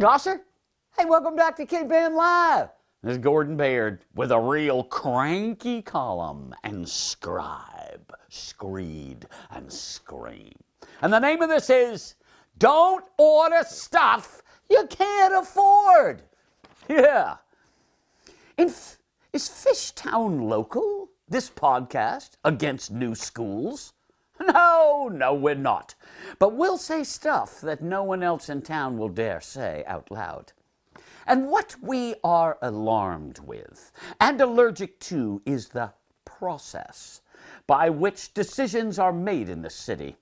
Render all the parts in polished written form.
Gloucester. Hey, welcome back to Kid Band Live. This is Gordon Baird with a real cranky column and scribe, screed, and scream. And the name of this is Don't Order Stuff You Can't Afford. Yeah. Is Fishtown local, this podcast, against new schools? No, we're not. But we'll say stuff that no one else in town will dare say out loud. And what we are alarmed with and allergic to is the process by which decisions are made in the city,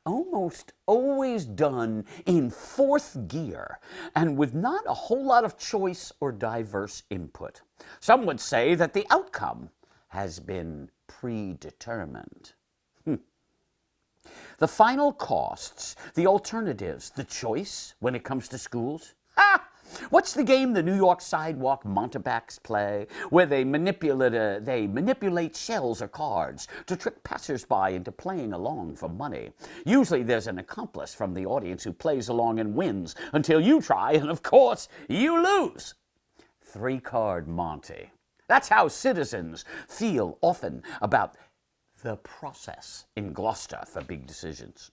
almost always done in fourth gear and with not a whole lot of choice or diverse input. Some would say that the outcome has been predetermined. The final costs, the alternatives, the choice when it comes to schools? What's the game the New York sidewalk mountebanks play, where they manipulate shells or cards to trick passersby into playing along for money? Usually there's an accomplice from the audience who plays along and wins until you try, and of course, you lose. 3-card Monte. That's how citizens feel often about the process in Gloucester for big decisions.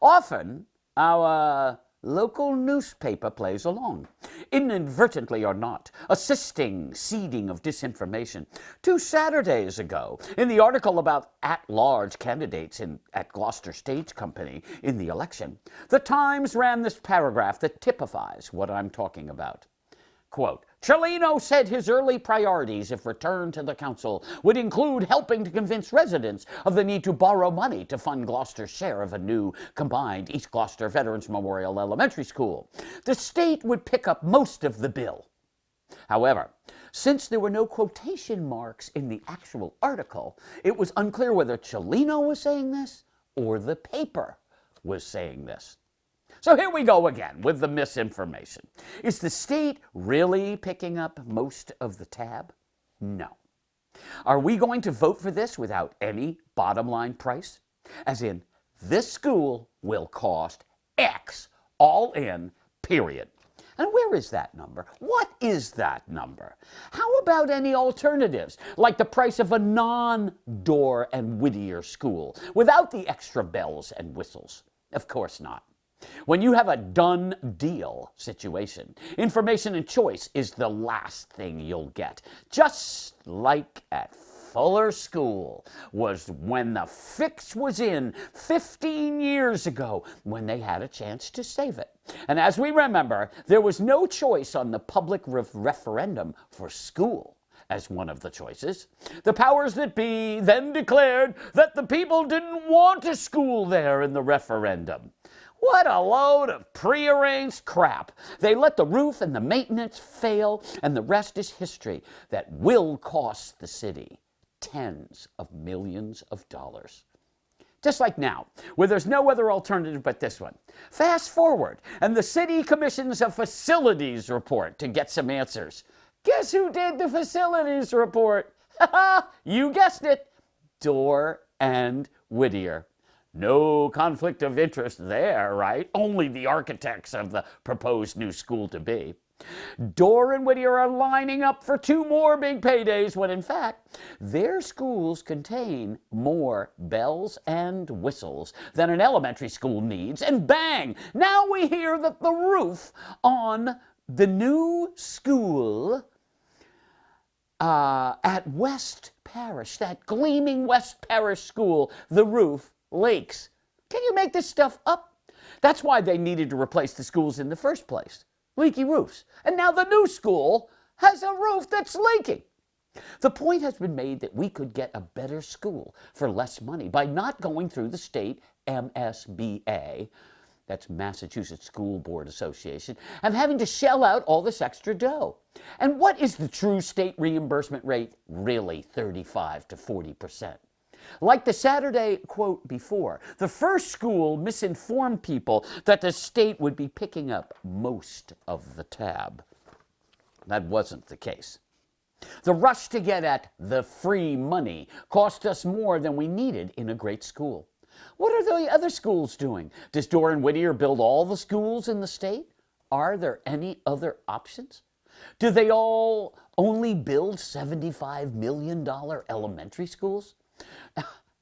Often, our local newspaper plays along, inadvertently or not, assisting seeding of disinformation. 2 Saturdays ago, in the article about at-large candidates at Gloucester Stage Company in the election, the Times ran this paragraph that typifies what I'm talking about. Quote, Cellino said his early priorities, if returned to the council, would include helping to convince residents of the need to borrow money to fund Gloucester's share of a new combined East Gloucester Veterans Memorial Elementary School. The state would pick up most of the bill. However, since there were no quotation marks in the actual article, it was unclear whether Cellino was saying this or the paper was saying this. So here we go again with the misinformation. Is the state really picking up most of the tab? No. Are we going to vote for this without any bottom line price? As in, this school will cost X, all in, period. And where is that number? What is that number? How about any alternatives, like the price of a non-Dorr and Whittier school, without the extra bells and whistles? Of course not. When you have a done deal situation, information and choice is the last thing you'll get. Just like at Fuller School was when the fix was in 15 years ago, when they had a chance to save it. And as we remember, there was no choice on the public referendum for school as one of the choices. The powers that be then declared that the people didn't want a school there in the referendum. What a load of prearranged crap. They let the roof and the maintenance fail, and the rest is history that will cost the city tens of millions of dollars. Just like now, where there's no other alternative but this one. Fast forward, and the city commissions a facilities report to get some answers. Guess who did the facilities report? You guessed it, Dorr and Whittier. No conflict of interest there, right? Only the architects of the proposed new school to be. Dorr and Whittier are lining up for 2 more big paydays when, in fact, their schools contain more bells and whistles than an elementary school needs. And bang! Now we hear that the roof on the new school at West Parish, that gleaming West Parish school, the roof leaks. Can you make this stuff up? That's why they needed to replace the schools in the first place. Leaky roofs. And now the new school has a roof that's leaking. The point has been made that we could get a better school for less money by not going through the state MSBA, that's Massachusetts School Board Association, and having to shell out all this extra dough. And what is the true state reimbursement rate? Really, 35 to 40%. Like the Saturday quote before, the first school misinformed people that the state would be picking up most of the tab. That wasn't the case. The rush to get at the free money cost us more than we needed in a great school. What are the other schools doing? Does Dorr and Whittier build all the schools in the state? Are there any other options? Do they all only build $75 million elementary schools?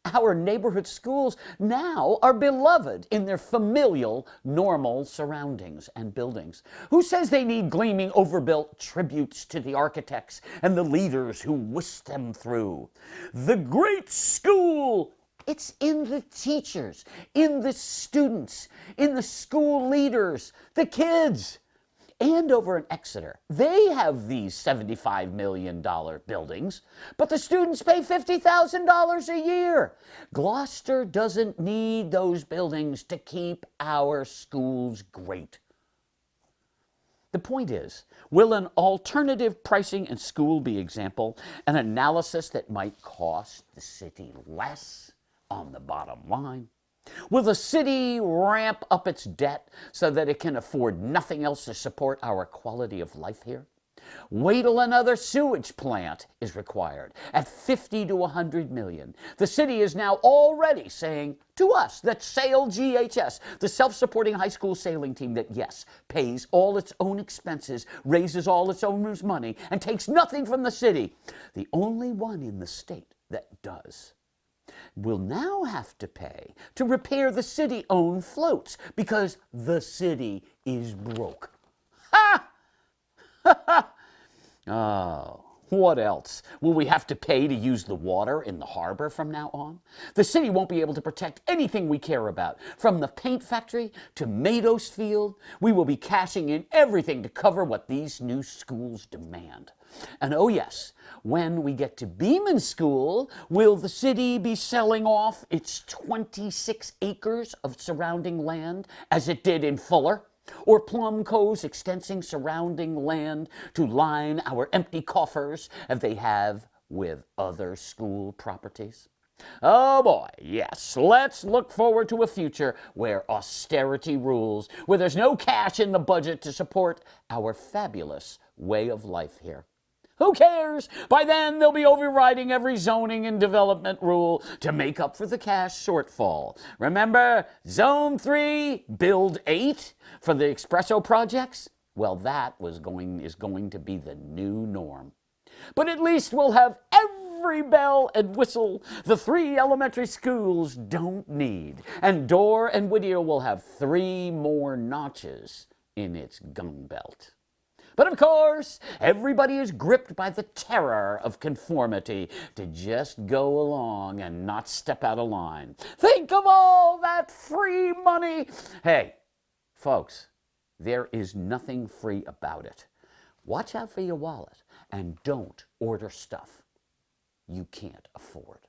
Our neighborhood schools now are beloved in their familial, normal surroundings and buildings. Who says they need gleaming, overbuilt tributes to the architects and the leaders who whisked them through? The great school! It's in the teachers, in the students, in the school leaders, the kids. And over in Exeter, they have these $75 million buildings, but the students pay $50,000 a year. Gloucester doesn't need those buildings to keep our schools great. The point is, will an alternative pricing in school be example, an analysis that might cost the city less on the bottom line? Will the city ramp up its debt so that it can afford nothing else to support our quality of life here? Wait till another sewage plant is required at 50 to 100 million. The city is now already saying to us that Sail GHS, the self-supporting high school sailing team that, yes, pays all its own expenses, raises all its owners' money, and takes nothing from the city, the only one in the state that does, will now have to pay to repair the city-owned floats because the city is broke. Ha! Oh, what else? Will we have to pay to use the water in the harbor from now on? The city won't be able to protect anything we care about. From the paint factory to Mados Field, we will be cashing in everything to cover what these new schools demand. And oh yes, when we get to Beeman School, will the city be selling off its 26 acres of surrounding land as it did in Fuller? Or Plum Cove's extensing surrounding land to line our empty coffers as they have with other school properties? Oh boy, yes, let's look forward to a future where austerity rules, where there's no cash in the budget to support our fabulous way of life here. Who cares? By then, they'll be overriding every zoning and development rule to make up for the cash shortfall. Remember, Zone 3, Build 8 for the Espresso projects? Well, that is going to be the new norm. But at least we'll have every bell and whistle the 3 elementary schools don't need. And Dorr and Whittier will have 3 more notches in its gun belt. But of course, everybody is gripped by the terror of conformity to just go along and not step out of line. Think of all that free money. Hey, folks, there is nothing free about it. Watch out for your wallet and don't order stuff you can't afford.